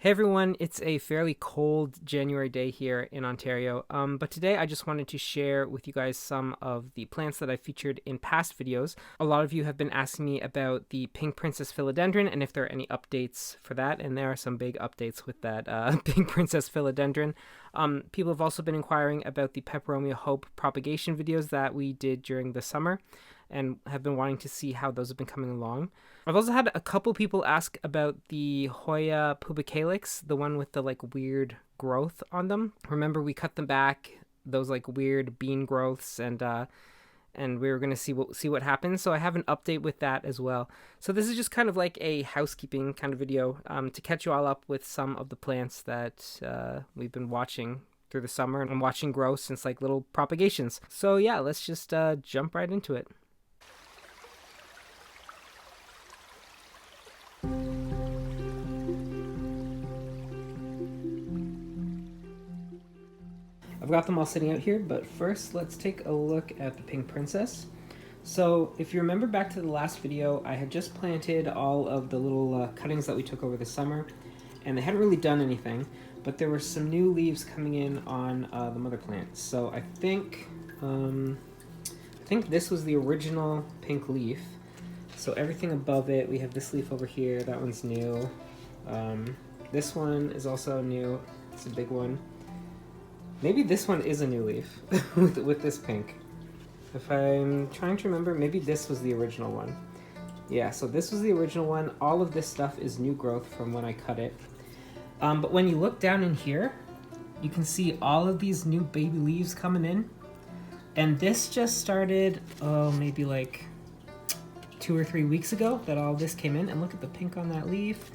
Hey everyone, it's a fairly cold January day here in Ontario, but today I just wanted to share with you guys some of the plants that I featured in past videos. A lot of you have been asking me about the Pink Princess Philodendron and if there are any updates for that, and there are some big updates with that Pink Princess Philodendron. People have also been inquiring about the Peperomia Hope propagation videos that we did during the summer and have been wanting to see how those have been coming along. I've also had a couple people ask about the Hoya Pubicalyx, the one with the weird growth on them. Remember, we cut them back, those weird bean growths, and we were gonna see what happens. So I have an update with that as well. So this is just kind of like a housekeeping kind of video to catch you all up with some of the plants that we've been watching through the summer and watching grow since little propagations. So yeah, let's just jump right into it. I've got them all sitting out here, but first let's take a look at the Pink Princess. So if you remember back to the last video, I had just planted all of the little cuttings that we took over the summer, and they hadn't really done anything, but there were some new leaves coming in on the mother plant. So I think this was the original pink leaf. So everything above it, we have this leaf over here, that one's new. This one is also new, it's a big one. Maybe this one is a new leaf with this pink. If I'm trying to remember, maybe this was the original one. Yeah, so this was the original one. All of this stuff is new growth from when I cut it. But when you look down in here, you can see all of these new baby leaves coming in. And this just started, maybe 2 or 3 weeks ago that all this came in. And look at the pink on that leaf.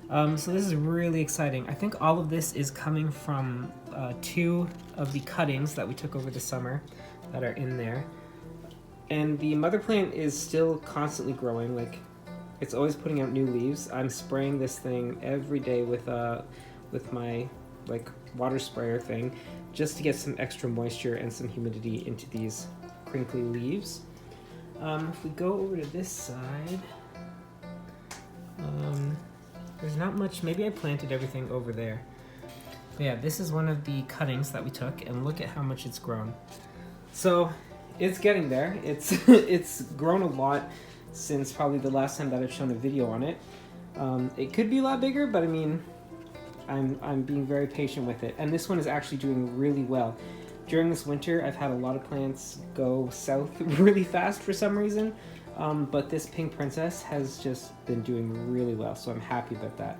So this is really exciting. I think all of this is coming from 2 of the cuttings that we took over the summer that are in there. And the mother plant is still constantly growing, it's always putting out new leaves. I'm spraying this thing every day with my water sprayer thing just to get some extra moisture and some humidity into these crinkly leaves. If we go over to this side, there's not much. Maybe I planted everything over there. But yeah, this is one of the cuttings that we took, and look at how much it's grown. So it's getting there. It's grown a lot since probably the last time that I've shown a video on it. It could be a lot bigger, but I mean, I'm being very patient with it. And this one is actually doing really well. During this winter, I've had a lot of plants go south really fast for some reason. But this Pink Princess has just been doing really well, so I'm happy about that.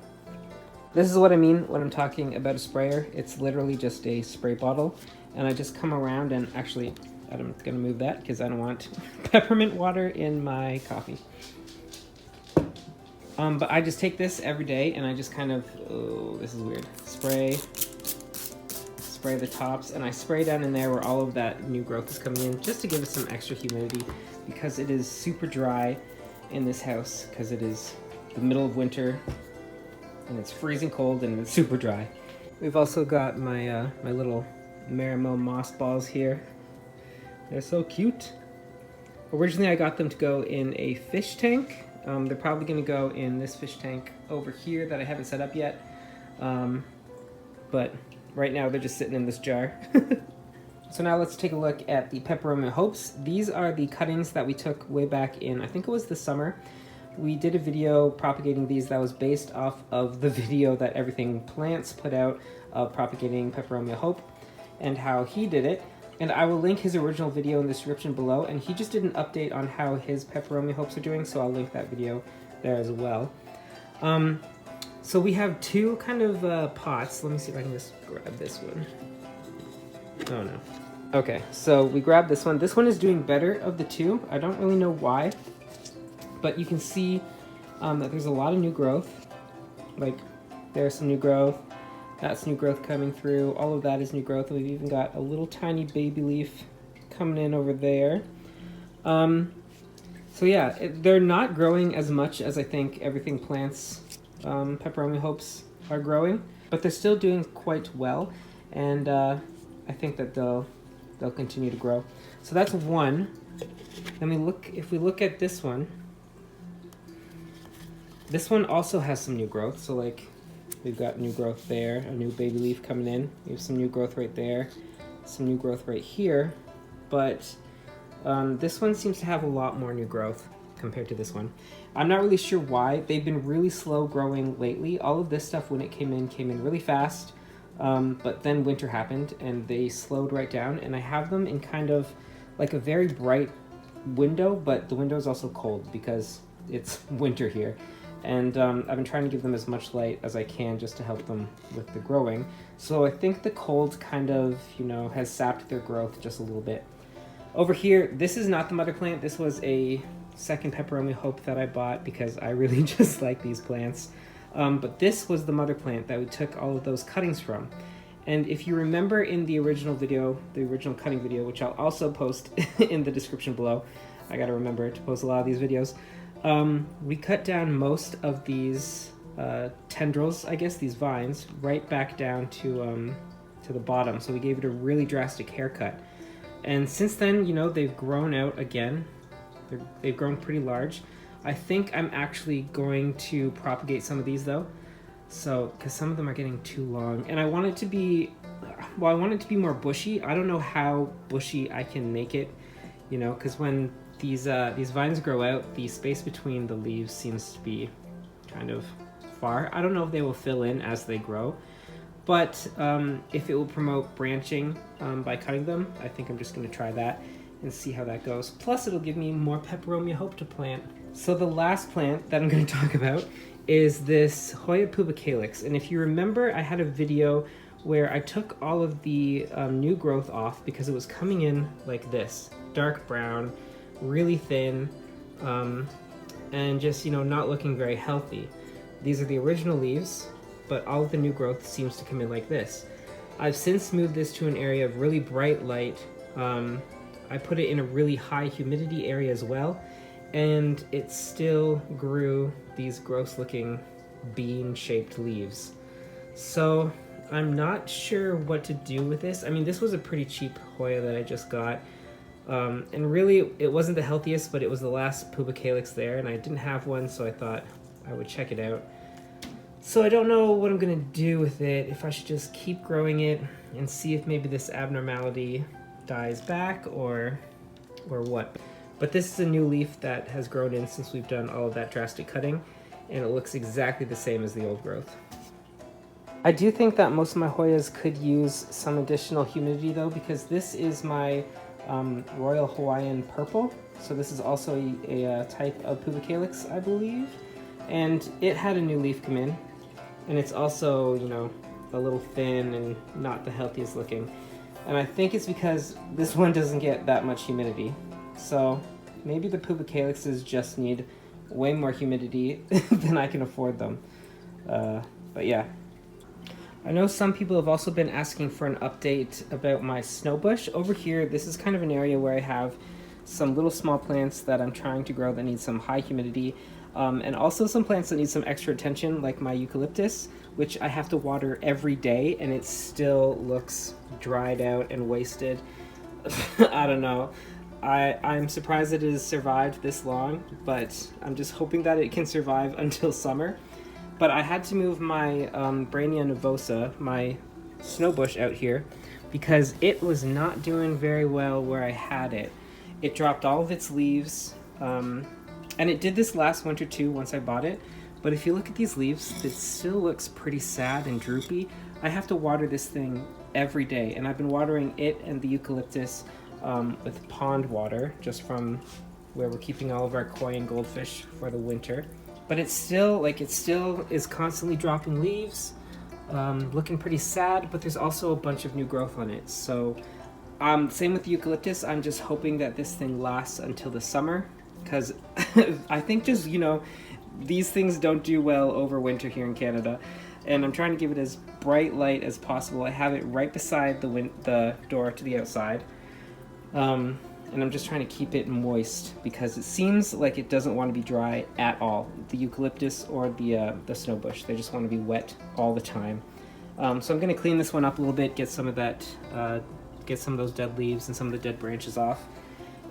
This is what I mean when I'm talking about a sprayer. It's literally just a spray bottle, and I just come around and actually, I'm gonna move that because I don't want peppermint water in my coffee. But I just take this every day and I just kind of, oh, this is weird, spray the tops, and I spray down in there where all of that new growth is coming in just to give it some extra humidity, because it is super dry in this house because it is the middle of winter and it's freezing cold and it's super dry. We've also got my my little Marimo moss balls here. They're so cute. Originally I got them to go in a fish tank. They're probably going to go in this fish tank over here that I haven't set up yet. But right now they're just sitting in this jar. So now let's take a look at the Peperomia Hopes. These are the cuttings that we took way back in, I think it was the summer. We did a video propagating these that was based off of the video that Everything Plants put out of propagating Peperomia Hope and how he did it. And I will link his original video in the description below, and he just did an update on how his Peperomia Hopes are doing, so I'll link that video there as well. So we have 2 kind of pots. Let me see if I can just grab this one. Oh no. Okay, so we grabbed this one. This one is doing better of the 2. I don't really know why, but you can see that there's a lot of new growth. There's some new growth. That's new growth coming through. All of that is new growth. We've even got a little tiny baby leaf coming in over there. So yeah, they're not growing as much as I think Everything Plants Peperomia Hopes are growing, but they're still doing quite well, and I think that they'll continue to grow. So that's one. Then if we look at this one also has some new growth. So we've got new growth there, a new baby leaf coming in. We have some new growth right there, some new growth right here, but this one seems to have a lot more new growth compared to this one. I'm not really sure why. They've been really slow growing lately. All of this stuff when it came in really fast, but then winter happened and they slowed right down, and I have them in kind of like a very bright window, but the window is also cold because it's winter here. And I've been trying to give them as much light as I can just to help them with the growing. So I think the cold kind of, you know, has sapped their growth just a little bit. Over here, this is not the mother plant. This was a second Peperomia Hope that I bought because I really just like these plants. But this was the mother plant that we took all of those cuttings from. And if you remember in the original video, the original cutting video, which I'll also post in the description below, I gotta remember to post a lot of these videos, we cut down most of these tendrils, I guess, these vines, right back down to the bottom. So we gave it a really drastic haircut. And since then, you know, they've grown out again. They've grown pretty large. I think I'm actually going to propagate some of these though. So, because some of them are getting too long. And I want it to be, well, I want it to be more bushy. I don't know how bushy I can make it, you know, because when these vines grow out, the space between the leaves seems to be kind of far. I don't know if they will fill in as they grow, but if it will promote branching by cutting them, I think I'm just going to try that and see how that goes. Plus, it'll give me more Peperomia Hope to plant. So the last plant that I'm going to talk about is this Hoya Pubicalyx. And if you remember, I had a video where I took all of the new growth off because it was coming in like this, dark brown, really thin, and just, you know, not looking very healthy. These are the original leaves, but all of the new growth seems to come in like this. I've since moved this to an area of really bright light. I put it in a really high humidity area as well, and it still grew these gross looking bean-shaped leaves. So I'm not sure what to do with this. I mean, this was a pretty cheap Hoya that I just got. And really, it wasn't the healthiest, but it was the last Pubicalyx there, and I didn't have one, so I thought I would check it out. So I don't know what I'm gonna do with it, if I should just keep growing it and see if maybe this abnormality dies back or what. But this is a new leaf that has grown in since we've done all of that drastic cutting, and it looks exactly the same as the old growth. I do think that most of my Hoyas could use some additional humidity though, because this is my Royal Hawaiian Purple. So this is also a type of Pubicalyx, I believe. And it had a new leaf come in. And it's also, you know, a little thin and not the healthiest looking. And I think it's because this one doesn't get that much humidity. So maybe the Pubicalyxes just need way more humidity than I can afford them. But yeah. I know some people have also been asking for an update about my snowbush. Over here, this is kind of an area where I have some little small plants that I'm trying to grow that need some high humidity, and also some plants that need some extra attention, like my eucalyptus, which I have to water every day, and it still looks dried out and wasted. I don't know. I'm surprised it has survived this long, but I'm just hoping that it can survive until summer. But I had to move my Breynia Nivosa, my snowbush, out here because it was not doing very well where I had it. It dropped all of its leaves, and it did this last winter too once I bought it. But if you look at these leaves, it still looks pretty sad and droopy. I have to water this thing every day, and I've been watering it and the eucalyptus with pond water, just from where we're keeping all of our koi and goldfish for the winter. But it's still, it still is constantly dropping leaves, looking pretty sad, but there's also a bunch of new growth on it. So, same with the eucalyptus, I'm just hoping that this thing lasts until the summer, because I think just, you know, these things don't do well over winter here in Canada, and I'm trying to give it as bright light as possible. I have it right beside the door to the outside. And I'm just trying to keep it moist because it seems like it doesn't want to be dry at all. The eucalyptus or the snowbush, they just want to be wet all the time. So I'm going to clean this one up a little bit, get some of that, get some of those dead leaves and some of the dead branches off,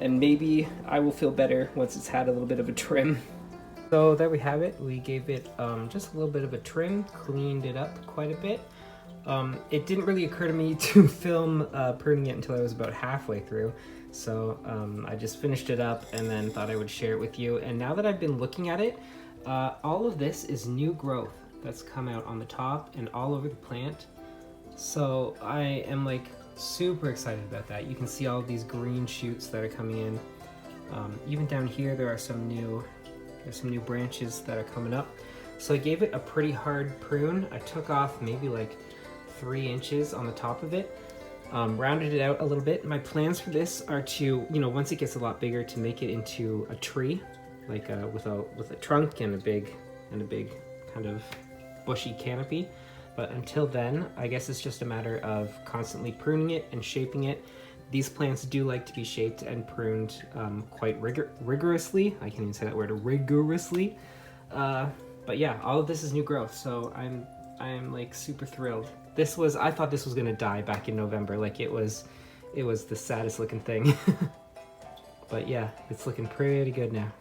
and maybe I will feel better once it's had a little bit of a trim. So there we have it. We gave it just a little bit of a trim, cleaned it up quite a bit. It didn't really occur to me to film pruning it until I was about halfway through. So I just finished it up and then thought I would share it with you. And now that I've been looking at it, all of this is new growth that's come out on the top and all over the plant. So I am like super excited about that. You can see all of these green shoots that are coming in. Even down here there's some new branches that are coming up. So I gave it a pretty hard prune. I took off maybe like 3 inches on the top of it, rounded it out a little bit. My plans for this are to, once it gets a lot bigger, to make it into a tree, like with a trunk and a big kind of bushy canopy. But until then, I guess it's just a matter of constantly pruning it and shaping it. These plants do like to be shaped and pruned quite rigorously. I can't even say that word, rigorously. But yeah, all of this is new growth, so I'm like super thrilled. I thought this was gonna die back in November. Like it was the saddest looking thing. But yeah, it's looking pretty good now.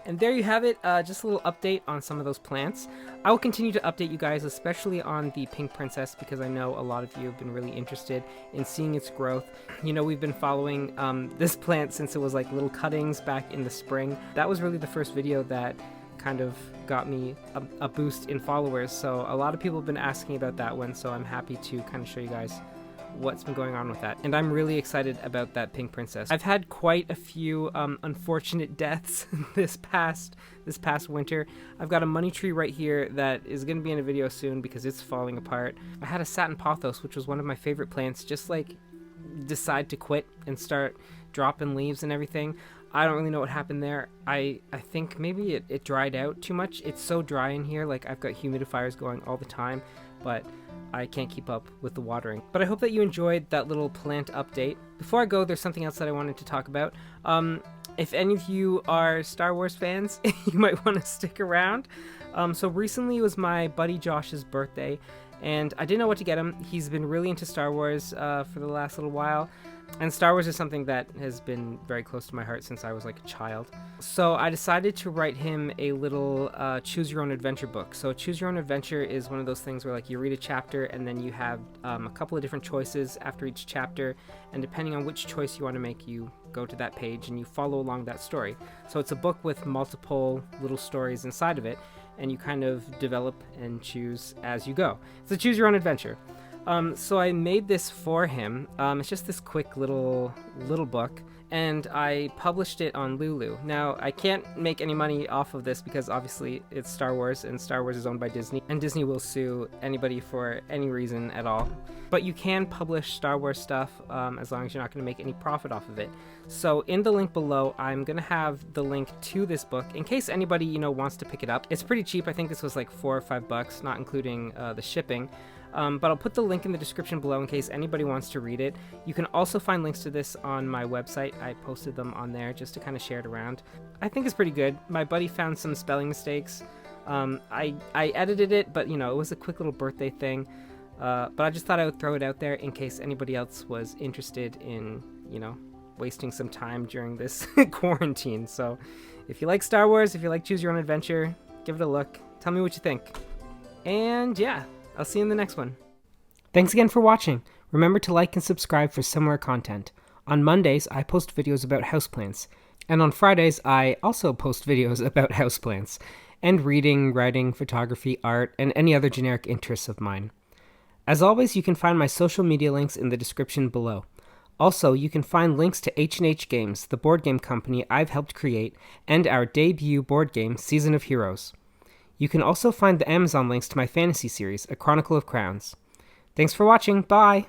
And there you have it, just a little update on some of those plants. I will continue to update you guys, especially on the pink princess, because I know a lot of you have been really interested in seeing its growth. We've been following this plant since it was like little cuttings back in the spring. That was really the first video that kind of got me a boost in followers, so a lot of people have been asking about that one, so I'm happy to kind of show you guys what's been going on with that. And I'm really excited about that pink princess. I've had quite a few unfortunate deaths this past winter. I've got a money tree right here that is going to be in a video soon because it's falling apart. I had a satin pothos, which was one of my favorite plants, just like decide to quit and start dropping leaves and everything. I don't really know what happened there. I think maybe it dried out too much. It's so dry in here, like I've got humidifiers going all the time, but I can't keep up with the watering. But I hope that you enjoyed that little plant update. Before I go, there's something else that I wanted to talk about. If any of you are Star Wars fans, you might want to stick around. So recently was my buddy Josh's birthday, and I didn't know what to get him. He's been really into Star Wars for the last little while. And Star Wars is something that has been very close to my heart since I was like a child. So I decided to write him a little choose your own adventure book. So choose your own adventure is one of those things where like you read a chapter and then you have a couple of different choices after each chapter, and depending on which choice you want to make, you go to that page and you follow along that story. So it's a book with multiple little stories inside of it, and you kind of develop and choose as you go. So choose your own adventure. So I made this for him. It's just this quick little book, and I published it on Lulu. Now, I can't make any money off of this because obviously it's Star Wars, and Star Wars is owned by Disney, and Disney will sue anybody for any reason at all. But you can publish Star Wars stuff as long as you're not going to make any profit off of it. So in the link below, I'm going to have the link to this book in case anybody, wants to pick it up. It's pretty cheap. I think this was like $4 or $5, not including the shipping. But I'll put the link in the description below in case anybody wants to read it. You can also find links to this on my website. I posted them on there just to kind of share it around. I think it's pretty good. My buddy found some spelling mistakes. I edited it, but it was a quick little birthday thing. But I just thought I would throw it out there in case anybody else was interested in, wasting some time during this quarantine. So if you like Star Wars, if you like Choose Your Own Adventure, give it a look. Tell me what you think. And yeah, I'll see you in the next one. Thanks again for watching. Remember to like and subscribe for similar content. On Mondays, I post videos about houseplants. And on Fridays, I also post videos about houseplants. And reading, writing, photography, art, and any other generic interests of mine. As always, you can find my social media links in the description below. Also, you can find links to H&H Games, the board game company I've helped create, and our debut board game, Season of Heroes. You can also find the Amazon links to my fantasy series, A Chronicle of Crowns. Thanks for watching. Bye!